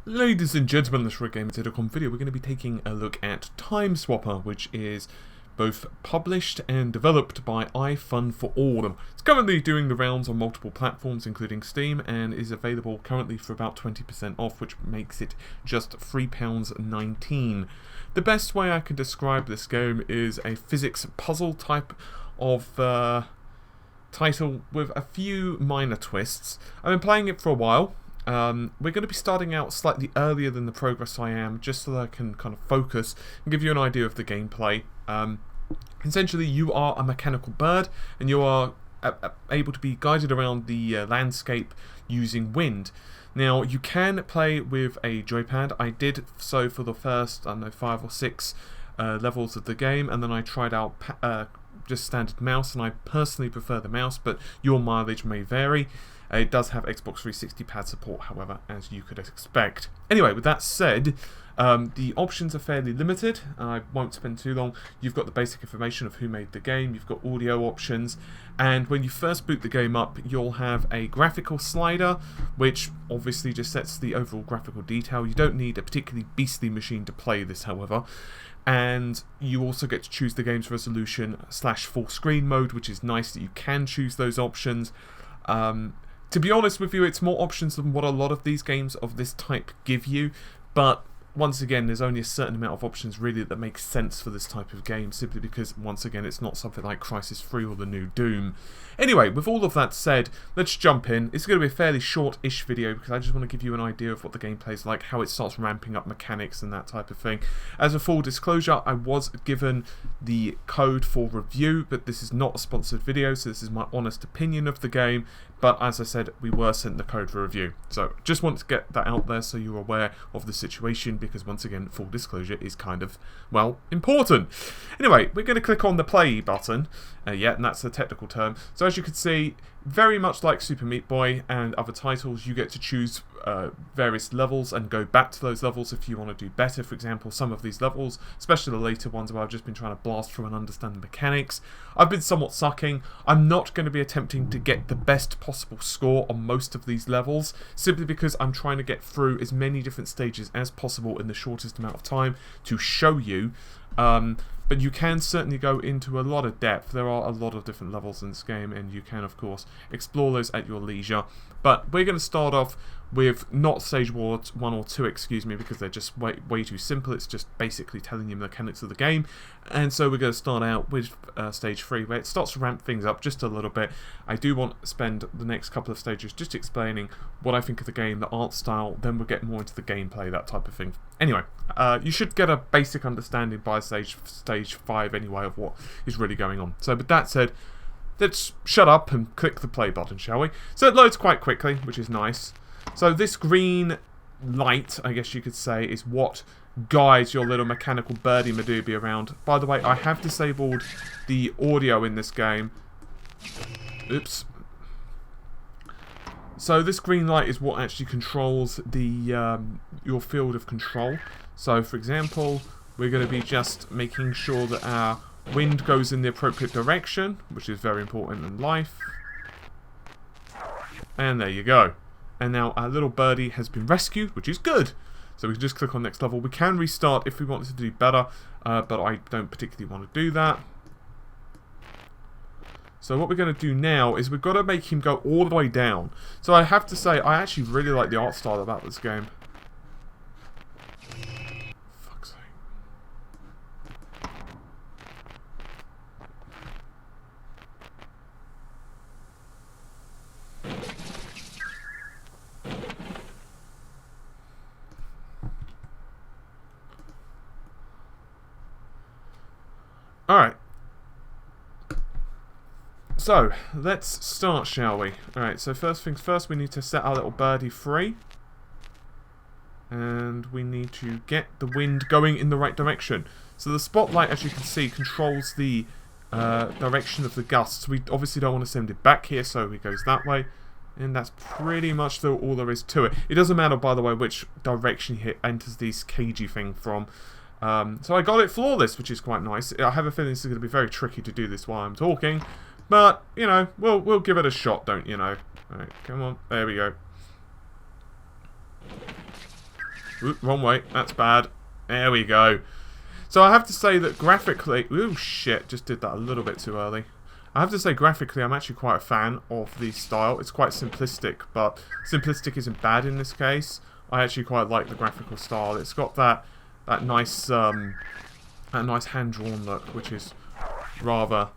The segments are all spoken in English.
Ladies and gentlemen, this Game TimeSwapper video, we're going to be taking a look at TimeSwapper, which is both published and developed by iFun4All. It's currently doing the rounds on multiple platforms, including Steam, and is available currently for about 20% off, which makes it just £3.19. The best way I can describe this game is a physics puzzle type of title with a few minor twists. I've been playing it for a while. We're going to be starting out slightly earlier than the progress I am, just so that I can kind of focus and give you an idea of the gameplay. Essentially, you are a mechanical bird, and you are able to be guided around the landscape using wind. Now, you can play with a joypad. I did so for the first, I don't know, 5 or 6 levels of the game, and then I tried out just standard mouse, and I personally prefer the mouse, but your mileage may vary. It does have Xbox 360 pad support, however, as you could expect. Anyway, with that said, the options are fairly limited. I won't spend too long. You've got the basic information of who made the game, you've got audio options, and when you first boot the game up, you'll have a graphical slider, which obviously just sets the overall graphical detail. You don't need a particularly beastly machine to play this, however. And you also get to choose the game's resolution / full screen mode, which is nice that you can choose those options. To be honest with you, it's more options than what a lot of these games of this type give you, but once again, there's only a certain amount of options really that make sense for this type of game, simply because, once again, it's not something like Crysis 3 or the new Doom. Anyway, with all of that said, let's jump in. It's going to be a fairly short-ish video, because I just want to give you an idea of what the gameplay is like, how it starts ramping up mechanics and that type of thing. As a full disclosure, I was given the code for review, but this is not a sponsored video, so this is my honest opinion of the game. But as I said, we were sent the code for review. So just want to get that out there so you're aware of the situation, because once again, full disclosure is kind of, well, important. Anyway, we're going to click on the play button. And that's the technical term. So as you can see, very much like Super Meat Boy and other titles, you get to choose various levels and go back to those levels if you want to do better. For example, some of these levels, especially the later ones where I've just been trying to blast through and understand the mechanics, I've been somewhat sucking. I'm not going to be attempting to get the best possible score on most of these levels, simply because I'm trying to get through as many different stages as possible in the shortest amount of time to show you. But you can certainly go into a lot of depth. There are a lot of different levels in this game, and you can, of course, explore those at your leisure. But we're going to start off with not stage 1 or 2, excuse me, because they're just way too simple. It's just basically telling you the mechanics of the game. And so we're going to start out with stage 3, where it starts to ramp things up just a little bit. I do want to spend the next couple of stages just explaining what I think of the game, the art style, then we'll get more into the gameplay, that type of thing. Anyway, you should get a basic understanding by stage 5 anyway of what is really going on. So with that said, let's shut up and click the play button, shall we? So it loads quite quickly, which is nice. So this green light, I guess you could say, is what guides your little mechanical birdie Madoobie around. By the way, I have disabled the audio in this game. Oops. So this green light is what actually controls the your field of control. So for example, we're going to be just making sure that our wind goes in the appropriate direction, which is very important in life. And there you go. And now our little birdie has been rescued, which is good. So we can just click on next level. We can restart if we wanted to do better, but I don't particularly want to do that. So what we're going to do now is we've got to make him go all the way down. So I have to say, I actually really like the art style about this game. Fuck's sake. Alright. So, let's start, shall we? Alright, so first things first, we need to set our little birdie free. And we need to get the wind going in the right direction. So the spotlight, as you can see, controls the direction of the gusts. We obviously don't want to send it back here, so it goes that way. And that's pretty much all there is to it. It doesn't matter, by the way, which direction he enters this cagey thing from. So I got it flawless, which is quite nice. I have a feeling this is going to be very tricky to do this while I'm talking. But, you know, we'll give it a shot, don't you know? Alright, come on. There we go. Oop, wrong way. That's bad. There we go. So I have to say that graphically... Ooh, shit. Just did that a little bit too early. I have to say graphically I'm actually quite a fan of the style. It's quite simplistic, but simplistic isn't bad in this case. I actually quite like the graphical style. It's got that nice hand-drawn look, which is rather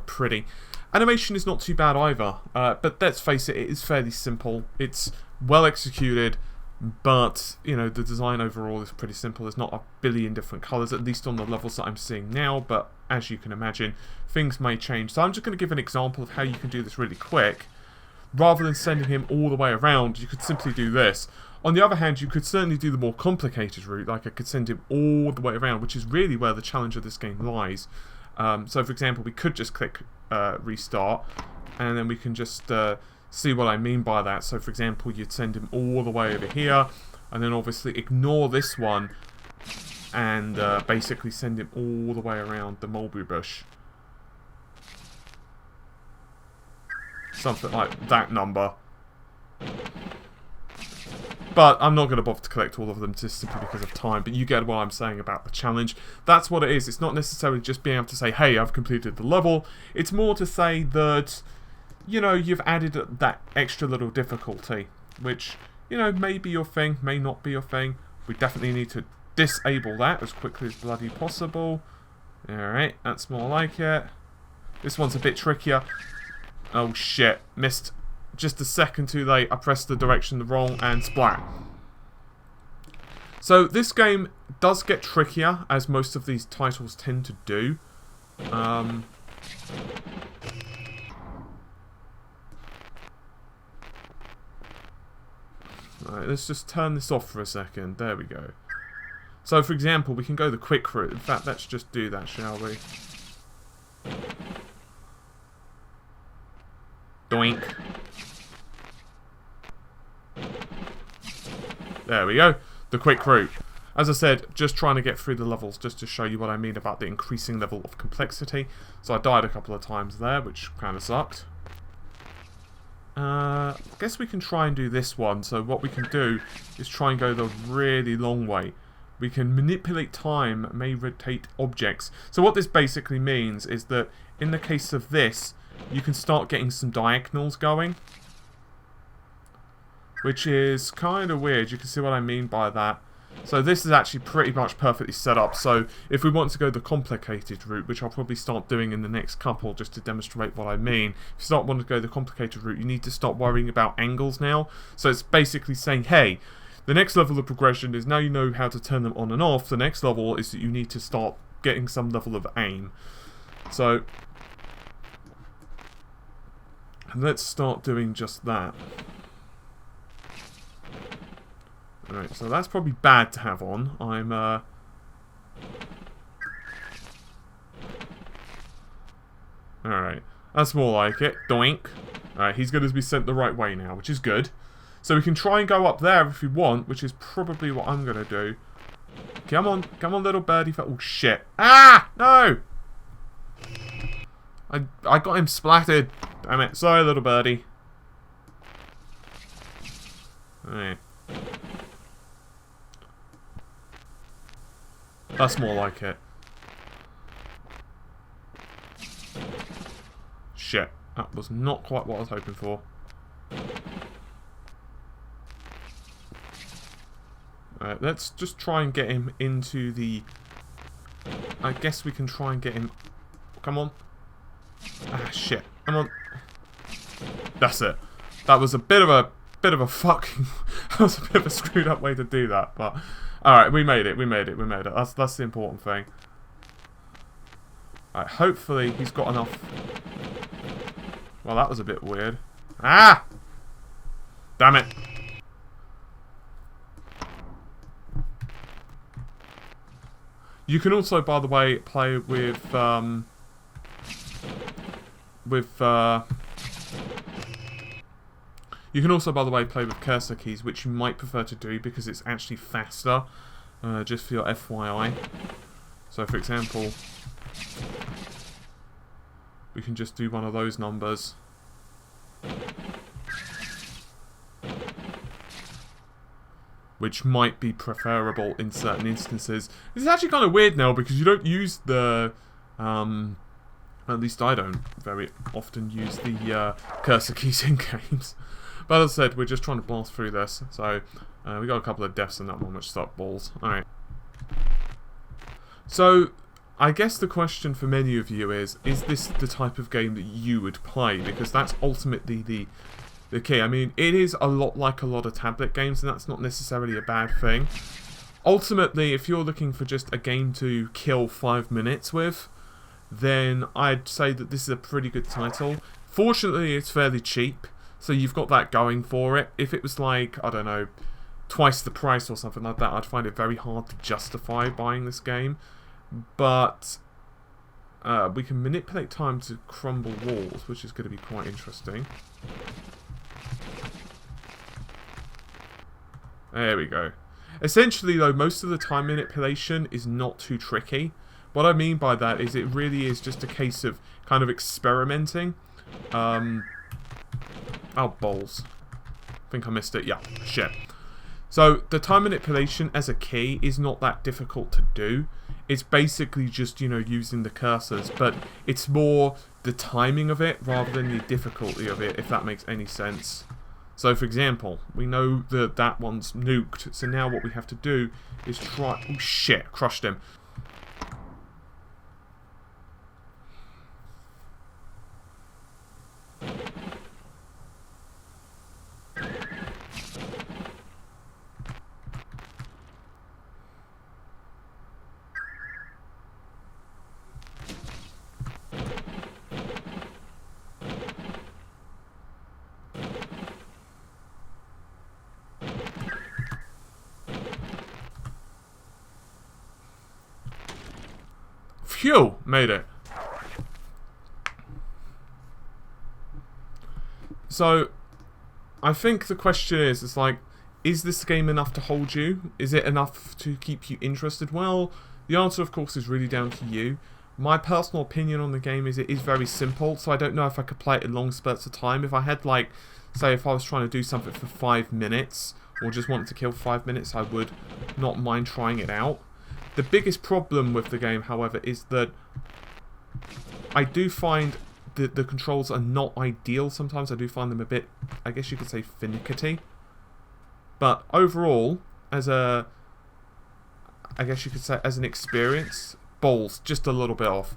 pretty. Animation is not too bad either, but let's face it, it is fairly simple. It's well executed, but, you know, the design overall is pretty simple. There's not a billion different colours, at least on the levels that I'm seeing now, but as you can imagine, things may change. So I'm just going to give an example of how you can do this really quick. Rather than sending him all the way around, you could simply do this. On the other hand, you could certainly do the more complicated route, like I could send him all the way around, which is really where the challenge of this game lies. So for example, we could just click restart, and then we can just see what I mean by that. So for example, you'd send him all the way over here, and then obviously ignore this one, and basically send him all the way around the mulberry bush. Something like that number. But I'm not going to bother to collect all of them just simply because of time. But you get what I'm saying about the challenge. That's what it is. It's not necessarily just being able to say, hey, I've completed the level. It's more to say that, you know, you've added that extra little difficulty. Which, you know, may be your thing, may not be your thing. We definitely need to disable that as quickly as bloody possible. Alright, that's more like it. This one's a bit trickier. Oh shit, missed just a second too late. I pressed the direction wrong and splat. So this game does get trickier, as most of these titles tend to do. Alright, let's just turn this off for a second. There we go. So for example, we can go the quick route. In fact, let's just do that, shall we? Doink. There we go. The quick route. As I said, just trying to get through the levels just to show you what I mean about the increasing level of complexity. So I died a couple of times there, which kind of sucked. I guess we can try and do this one. So what we can do is try and go the really long way. We can manipulate time, may rotate objects. So what this basically means is that in the case of this, you can start getting some diagonals going. Which is kind of weird. You can see what I mean by that. So this is actually pretty much perfectly set up. So if we want to go the complicated route, which I'll probably start doing in the next couple just to demonstrate what I mean. If you start wanting to go the complicated route, you need to start worrying about angles now. So it's basically saying, hey, the next level of progression is now you know how to turn them on and off. The next level is that you need to start getting some level of aim. So let's start doing just that. Alright, so that's probably bad to have on. I'm, Alright, that's more like it. Doink. Alright, he's going to be sent the right way now, which is good. So we can try and go up there if we want, which is probably what I'm going to do. Come on, little birdie. Oh, shit. Ah! No! I got him splattered. Damn it. Sorry, little birdie. Alright. That's more like it. Shit. That was not quite what I was hoping for. Alright, let's just try and get him into the... I guess we can try and get him... Come on. Ah, shit. Come on. That's it. That was a bit of a fucking... that was a bit of a screwed up way to do that, but... Alright, we made it. That's the important thing. Alright, hopefully he's got enough... Well, that was a bit weird. Ah! Damn it. You can also, by the way, play with you can also, by the way, play with cursor keys, which you might prefer to do because it's actually faster, just for your FYI. So, for example, we can just do one of those numbers. which might be preferable in certain instances. It's actually kind of weird now because you don't use the, at least I don't very often use the cursor keys in games. But as I said, we're just trying to blast through this. So we got a couple of deaths in that one, which suck balls. Alright. So I guess the question for many of you is this the type of game that you would play? Because that's ultimately the key. I mean, it is a lot like a lot of tablet games, and that's not necessarily a bad thing. Ultimately, if you're looking for just a game to kill 5 minutes with, then I'd say that this is a pretty good title. Fortunately, it's fairly cheap, so you've got that going for it. If it was like, I don't know, twice the price or something like that, I'd find it very hard to justify buying this game. But we can manipulate time to crumble walls, which is going to be quite interesting. There we go. Essentially, though, most of the time manipulation is not too tricky. What I mean by that is it really is just a case of kind of experimenting. Oh, balls. I think I missed it. Yeah, shit. So, the time manipulation as a key is not that difficult to do. It's basically just, you know, using the cursors, but it's more the timing of it rather than the difficulty of it, if that makes any sense. So, for example, we know that that one's nuked, so now what we have to do is try... Oh, shit, crushed him. Phew! Made it. So, I think the question is like, is this game enough to hold you? Is it enough to keep you interested? Well, the answer, of course, is really down to you. My personal opinion on the game is it is very simple, so I don't know if I could play it in long spurts of time. If I had, like, say, if I was trying to do something for 5 minutes, or just wanted to kill 5 minutes, I would not mind trying it out. The biggest problem with the game, however, is that I do find that the controls are not ideal sometimes. I do find them a bit, I guess you could say, finicky. But overall, as a, I guess you could say, as an experience, balls, just a little bit off.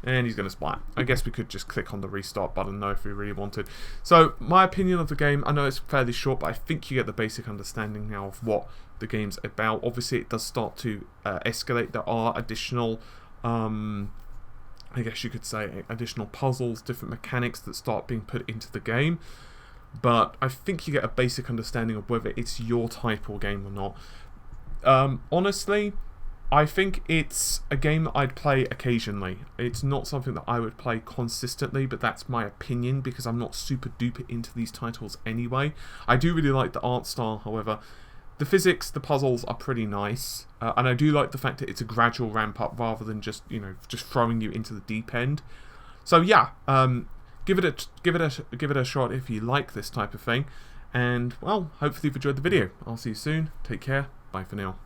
And he's going to splat. I guess we could just click on the restart button though if we really wanted. So, my opinion of the game, I know it's fairly short, but I think you get the basic understanding now of what the game's about. Obviously, it does start to escalate. There are additional, I guess you could say, additional puzzles, different mechanics that start being put into the game. But I think you get a basic understanding of whether it's your type of game or not. Honestly, I think it's a game that I'd play occasionally. It's not something that I would play consistently, but that's my opinion because I'm not super duper into these titles anyway. I do really like the art style, however. The physics, the puzzles are pretty nice, and I do like the fact that it's a gradual ramp up rather than just, you know, just throwing you into the deep end. So yeah, give it a shot if you like this type of thing. And well, hopefully you've enjoyed the video. I'll see you soon. Take care. Bye for now.